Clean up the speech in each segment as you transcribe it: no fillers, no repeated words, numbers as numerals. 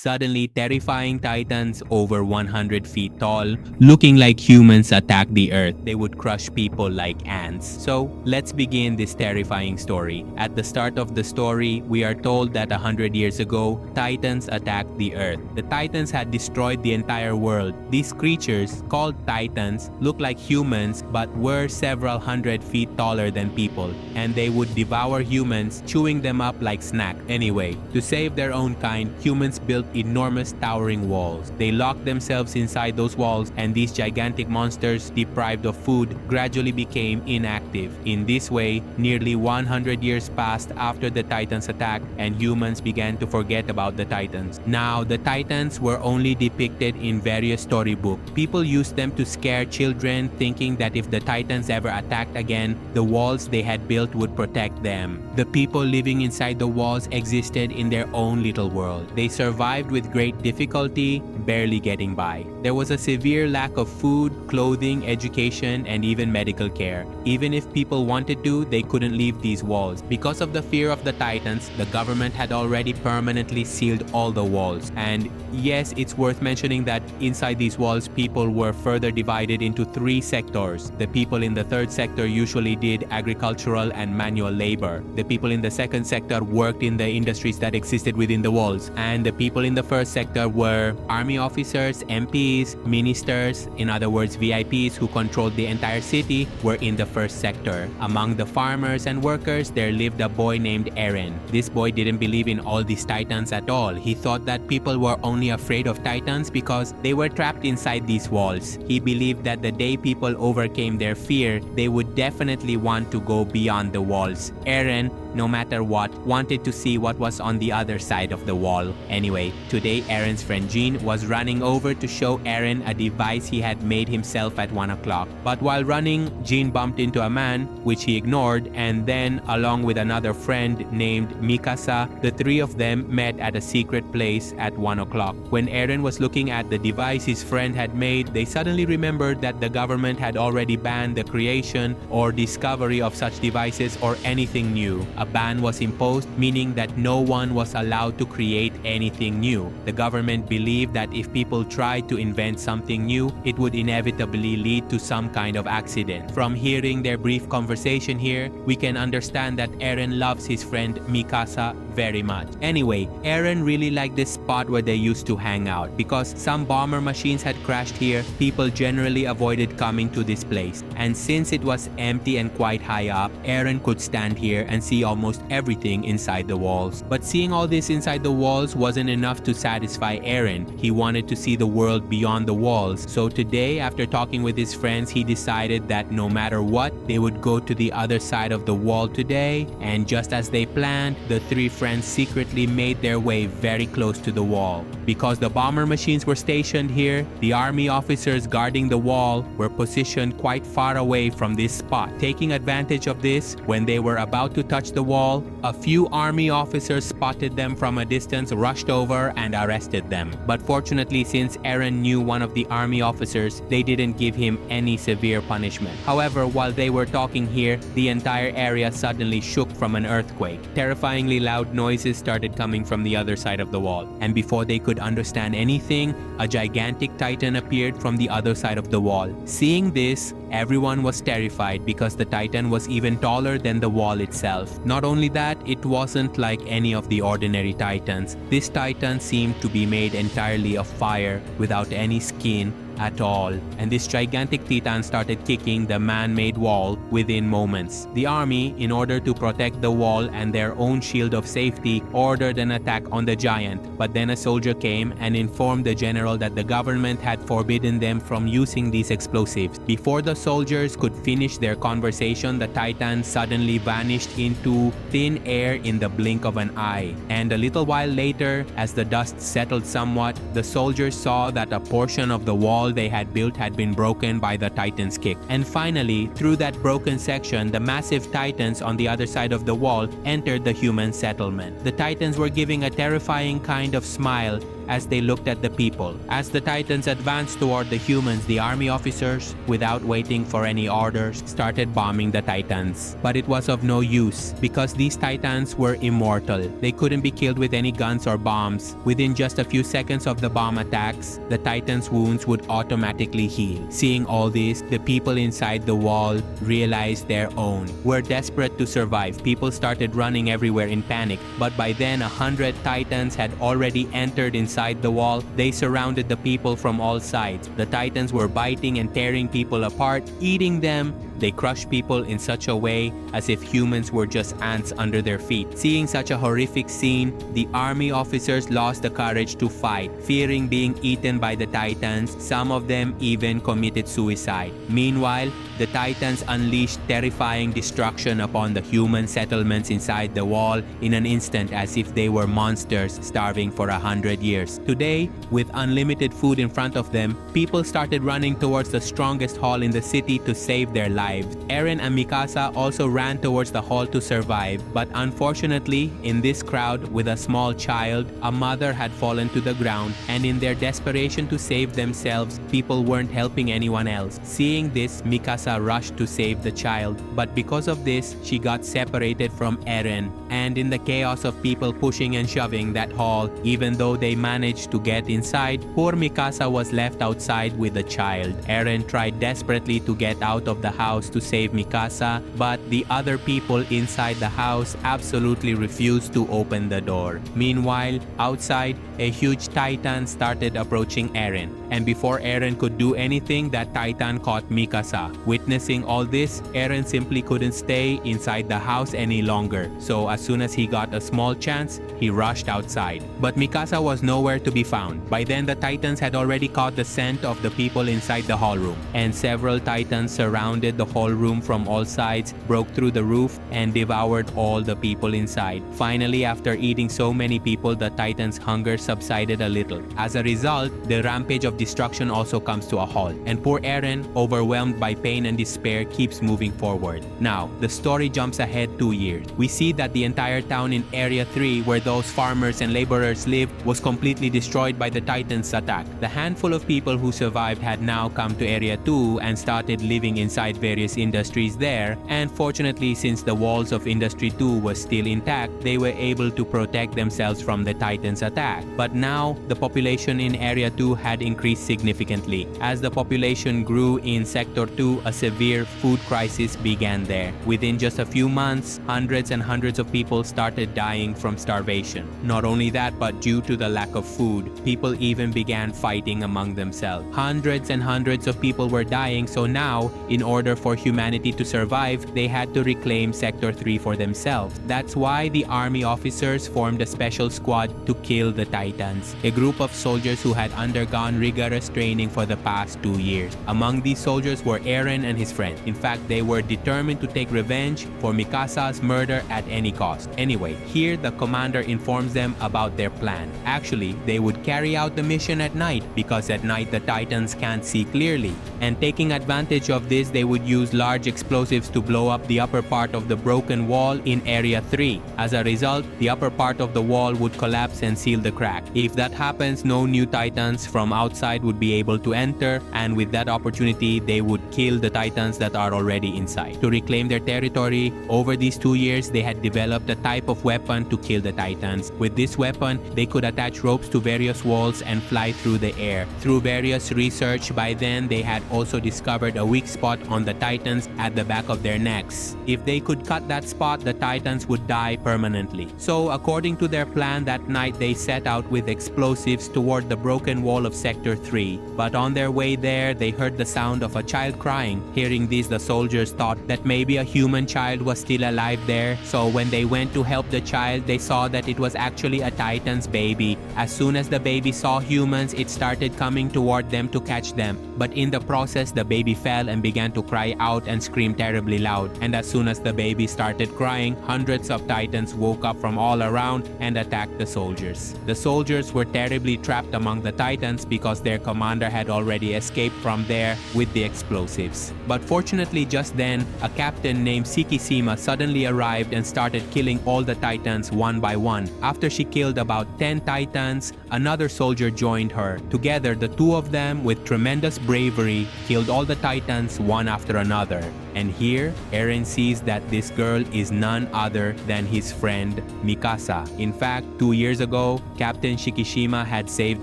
Suddenly, terrifying titans over 100 feet tall, looking like humans, attacked the earth. They would crush people like ants. So, let's begin this terrifying story. At the start of the story, we are told that 100 years ago, titans attacked the earth. The titans had destroyed the entire world. These creatures, called titans, look like humans but were several hundred feet taller than people, and they would devour humans, chewing them up like snacks. Anyway, to save their own kind, humans built enormous towering walls. They locked themselves inside those walls, and these gigantic monsters, deprived of food, gradually became inactive. In this way, nearly 100 years passed after the Titans attack, and humans began to forget about the Titans. Now, the Titans were only depicted in various storybooks. People used them to scare children, thinking that if the Titans ever attacked again, the walls they had built would protect them. The people living inside the walls existed in their own little world. They survived with great difficulty, barely getting by. There was a severe lack of food, clothing, education, and even medical care. Even if people wanted to, they couldn't leave these walls. Because of the fear of the Titans, the government had already permanently sealed all the walls. And yes, it's worth mentioning that inside these walls, people were further divided into 3 sectors. The people in the 3rd sector usually did agricultural and manual labor. The people in the 2nd sector worked in the industries that existed within the walls. And the people in the 1st sector were army officers, MPs, ministers, in other words, VIPs who controlled the entire city, were in the 1st sector. Among the farmers and workers, there lived a boy named Eren. This boy didn't believe in all these titans at all. He thought that people were only afraid of titans because they were trapped inside these walls. He believed that the day people overcame their fear, they would definitely want to go beyond the walls. Eren, no matter what, wanted to see what was on the other side of the wall. Anyway, today Eren's friend Jean was running over to show Eren a device he had made himself at 1 o'clock. But while running, Jean bumped into a man, which he ignored, and then, along with another friend named Mikasa, the 3 of them met at a secret place at 1 o'clock. When Eren was looking at the device his friend had made, they suddenly remembered that the government had already banned the creation or discovery of such devices or anything new. A ban was imposed, meaning that no one was allowed to create anything new. The government believed that if people tried to invent something new, it would inevitably lead to some kind of accident. From hearing their brief conversation here, we can understand that Eren loves his friend Mikasa very much. Anyway, Eren really liked this spot where they used to hang out. Because some bomber machines had crashed here, people generally avoided coming to this place. And since it was empty and quite high up, Eren could stand here and see almost everything inside the walls. But seeing all this inside the walls wasn't enough to satisfy Eren. He wanted to see the world beyond the walls. So today, after talking with his friends, he decided that no matter what, they would go to the other side of the wall today. And just as they planned, the 3 friends secretly made their way very close to the wall. Because the bomber machines were stationed here, the army officers guarding the wall were positioned quite far away from this spot. Taking advantage of this, when they were about to touch the wall, a few army officers spotted them from a distance, rushed over, and arrested them. But fortunately, since Eren knew one of the army officers, they didn't give him any severe punishment. However, while they were talking here, the entire area suddenly shook from an earthquake. Terrifyingly loud noises started coming from the other side of the wall. And before they could understand anything, a gigantic titan appeared from the other side of the wall. Seeing this, everyone was terrified because the titan was even taller than the wall itself. Not only that, it wasn't like any of the ordinary titans. This titan seemed to be made entirely of fire without any skin at all, and this gigantic titan started kicking the man-made wall within moments. The army, in order to protect the wall and their own shield of safety, ordered an attack on the giant, but then a soldier came and informed the general that the government had forbidden them from using these explosives. Before the soldiers could finish their conversation, the titan suddenly vanished into thin air in the blink of an eye. And a little while later, as the dust settled somewhat, the soldiers saw that a portion of the wall they had built had been broken by the titan's kick. And finally, through that broken section, the massive titans on the other side of the wall entered the human settlement. The titans were giving a terrifying kind of smile, as they looked at the people. As the Titans advanced toward the humans, the army officers, without waiting for any orders, started bombing the Titans. But it was of no use because these Titans were immortal. They couldn't be killed with any guns or bombs. Within just a few seconds of the bomb attacks, the Titans' wounds would automatically heal. Seeing all this, the people inside the wall realized their own. Were desperate to survive. People started running everywhere in panic, but by then 100 Titans had already entered inside the wall. They surrounded the people from all sides. The Titans were biting and tearing people apart, eating them. They crushed people in such a way as if humans were just ants under their feet. Seeing such a horrific scene, the army officers lost the courage to fight, fearing being eaten by the Titans. Some of them even committed suicide. Meanwhile, the Titans unleashed terrifying destruction upon the human settlements inside the wall in an instant, as if they were monsters starving for 100 years. Today, with unlimited food in front of them, people started running towards the strongest hall in the city to save their lives. Eren and Mikasa also ran towards the hall to survive, but unfortunately, in this crowd with a small child, a mother had fallen to the ground, and in their desperation to save themselves, people weren't helping anyone else. Seeing this, Mikasa rushed to save the child, but because of this, she got separated from Eren. And in the chaos of people pushing and shoving that hall, even though they managed to get inside, poor Mikasa was left outside with the child. Eren tried desperately to get out of the house to save Mikasa, but the other people inside the house absolutely refused to open the door. Meanwhile, outside, a huge Titan started approaching Eren. And before Eren could do anything, that Titan caught Mikasa. Witnessing all this, Eren simply couldn't stay inside the house any longer. So as soon as he got a small chance, he rushed outside. But Mikasa was nowhere to be found. By then, the Titans had already caught the scent of the people inside the hall room. And several Titans surrounded the hall room from all sides, broke through the roof, and devoured all the people inside. Finally, after eating so many people, the Titans' hunger subsided a little. As a result, the rampage of destruction also comes to a halt, and poor Eren, overwhelmed by pain and despair, keeps moving forward. Now, the story jumps ahead 2 years. We see that the entire town in Area 3, where those farmers and laborers lived, was completely destroyed by the Titans' attack. The handful of people who survived had now come to Area 2 and started living inside various industries there, and fortunately, since the walls of Industry 2 was still intact, they were able to protect themselves from the Titans' attack. But now, the population in Area 2 had increased significantly. As the population grew in Sector 2, a severe food crisis began there. Within just a few months, hundreds and hundreds of people started dying from starvation. Not only that, but due to the lack of food, people even began fighting among themselves. Hundreds and hundreds of people were dying, so now, in order for humanity to survive, they had to reclaim Sector 3 for themselves. That's why the army officers formed a special squad to kill the Titans, a group of soldiers who had undergone rigorous training for the past 2 years. Among these soldiers were Eren and his friend. In fact, they were determined to take revenge for Mikasa's murder at any cost. Anyway, here the commander informs them about their plan. Actually, they would carry out the mission at night because at night the Titans can't see clearly. And taking advantage of this, they would use large explosives to blow up the upper part of the broken wall in Area 3. As a result, the upper part of the wall would collapse and seal the crack. If that happens, no new Titans from outside would be able to enter, and with that opportunity, they would kill the Titans that are already inside. To reclaim their territory, over these 2 years, they had developed a type of weapon to kill the Titans. With this weapon, they could attach ropes to various walls and fly through the air. Through various research, by then, they had also discovered a weak spot on the Titans at the back of their necks. If they could cut that spot, the Titans would die permanently. So, according to their plan, that night they set out with explosives toward the broken wall of Sector 3. But on their way there, they heard the sound of a child crying. Hearing this, the soldiers thought that maybe a human child was still alive there. So when they went to help the child, they saw that it was actually a Titan's baby. As soon as the baby saw humans, it started coming toward them to catch them. But in the process, the baby fell and began to cry cry out and scream terribly loud. And as soon as the baby started crying, hundreds of titans woke up from all around and attacked the soldiers. The soldiers were terribly trapped among the titans because their commander had already escaped from there with the explosives. But fortunately, just then, a captain named Shikishima suddenly arrived and started killing all the titans one by one. After she killed about 10 titans, another soldier joined her. Together, the two of them, with tremendous bravery, killed all the titans one after another. And here, Eren sees that this girl is none other than his friend Mikasa. In fact, 2 years ago, Captain Shikishima had saved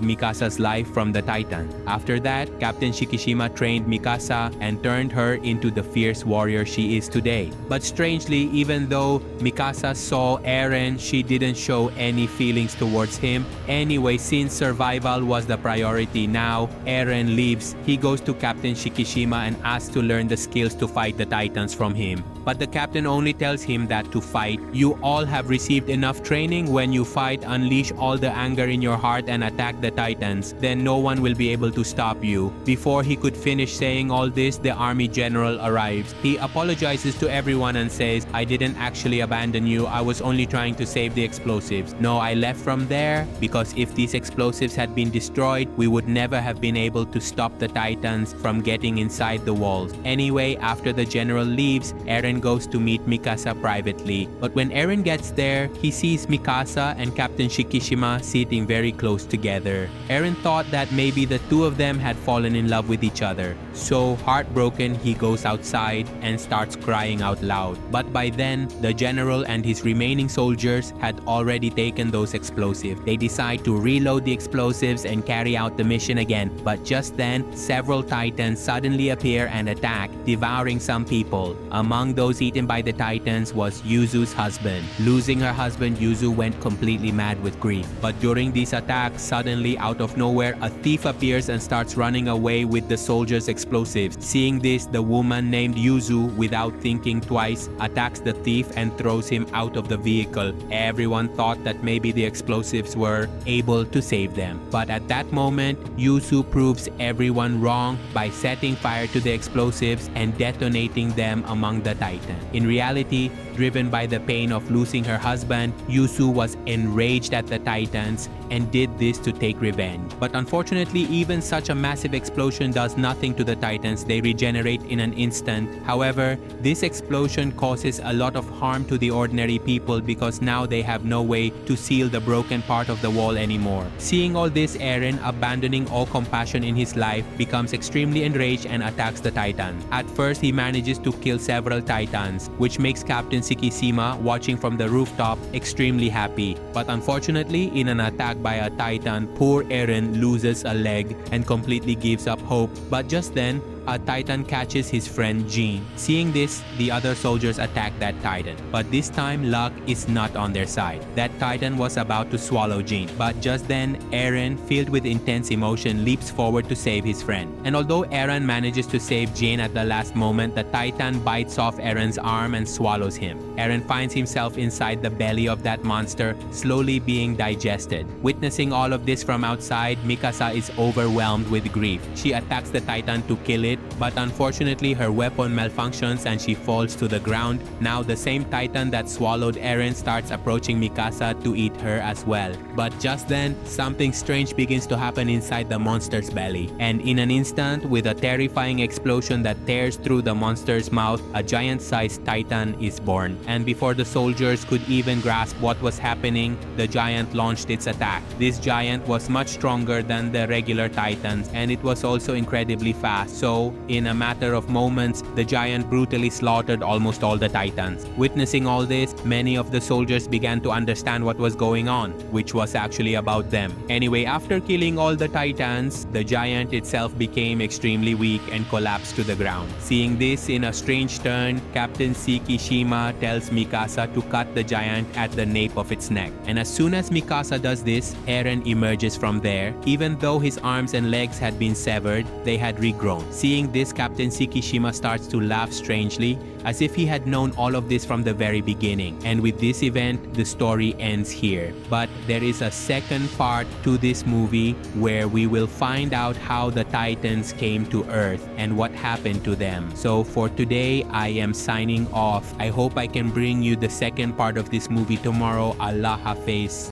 Mikasa's life from the Titan. After that, Captain Shikishima trained Mikasa and turned her into the fierce warrior she is today. But strangely, even though Mikasa saw Eren, she didn't show any feelings towards him. Anyway, since survival was the priority now, Eren leaves. He goes to Captain Shikishima and asks to learn the skills to fight the titans from him. But the captain only tells him that to fight, you all have received enough training. When you fight, unleash all the anger in your heart and attack the titans. Then no one will be able to stop you. Before he could finish saying all this, the army general arrives. He apologizes to everyone and says, I didn't actually abandon you. I was only trying to save the explosives. No, I left from there because if these explosives had been destroyed, we would never have been able to stop the titans from getting inside the walls. Anyway, after the general leaves, Eren goes to meet Mikasa privately. But when Eren gets there, he sees Mikasa and Captain Shikishima sitting very close together. Eren thought that maybe the two of them had fallen in love with each other. So, heartbroken, he goes outside and starts crying out loud. But by then, the general and his remaining soldiers had already taken those explosives. They decide to reload the explosives and carry out the mission again. But just then, several titans suddenly appear and attack, devouring some people. Among those eaten by the titans was Yuzu's husband. Losing her husband, Yuzu went completely mad with grief. But during these attacks, suddenly out of nowhere, a thief appears and starts running away with the soldiers' explosives. Seeing this, the woman named Yuzu, without thinking twice, attacks the thief and throws him out of the vehicle. Everyone thought that maybe the explosives were able to save them. But at that moment, Yuzu proves everyone wrong by setting fire to the explosives and detonating them among the titans. In reality, driven by the pain of losing her husband, Yuzu was enraged at the titans and did this to take revenge. But unfortunately, even such a massive explosion does nothing to the titans. They regenerate in an instant. However, this explosion causes a lot of harm to the ordinary people because now they have no way to seal the broken part of the wall anymore. Seeing all this, Eren, abandoning all compassion in his life, becomes extremely enraged and attacks the titan. At first, he manages to kill several titans, which makes Captain Shikishima, watching from the rooftop, extremely happy. But unfortunately, in an attack by a titan, poor Eren loses a leg and completely gives up hope. But just then, a titan catches his friend Jean. Seeing this, the other soldiers attack that titan. But this time, luck is not on their side. That titan was about to swallow Jean. But just then, Eren, filled with intense emotion, leaps forward to save his friend. And although Eren manages to save Jean at the last moment, the titan bites off Eren's arm and swallows him. Eren finds himself inside the belly of that monster, slowly being digested. Witnessing all of this from outside, Mikasa is overwhelmed with grief. She attacks the titan to kill it, but unfortunately her weapon malfunctions and she falls to the ground. Now the same titan that swallowed Eren starts approaching Mikasa to eat her as well. But just then, something strange begins to happen inside the monster's belly. And in an instant, with a terrifying explosion that tears through the monster's mouth, a giant-sized titan is born. And before the soldiers could even grasp what was happening, the giant launched its attack. This giant was much stronger than the regular titans, and it was also incredibly fast. So, in a matter of moments, the giant brutally slaughtered almost all the titans. Witnessing all this, many of the soldiers began to understand what was going on, which was actually about them. Anyway, after killing all the titans, the giant itself became extremely weak and collapsed to the ground. Seeing this, in a strange turn, Captain Shikishima tells Mikasa to cut the giant at the nape of its neck. And as soon as Mikasa does this, Eren emerges from there. Even though his arms and legs had been severed, they had regrown. Seeing seeing this, Captain Tsukishima starts to laugh strangely, as if he had known all of this from the very beginning. And with this event, the story ends here. But there is a second part to this movie where we will find out how the Titans came to Earth and what happened to them. So for today, I am signing off. I hope I can bring you the second part of this movie tomorrow. Allah Hafiz.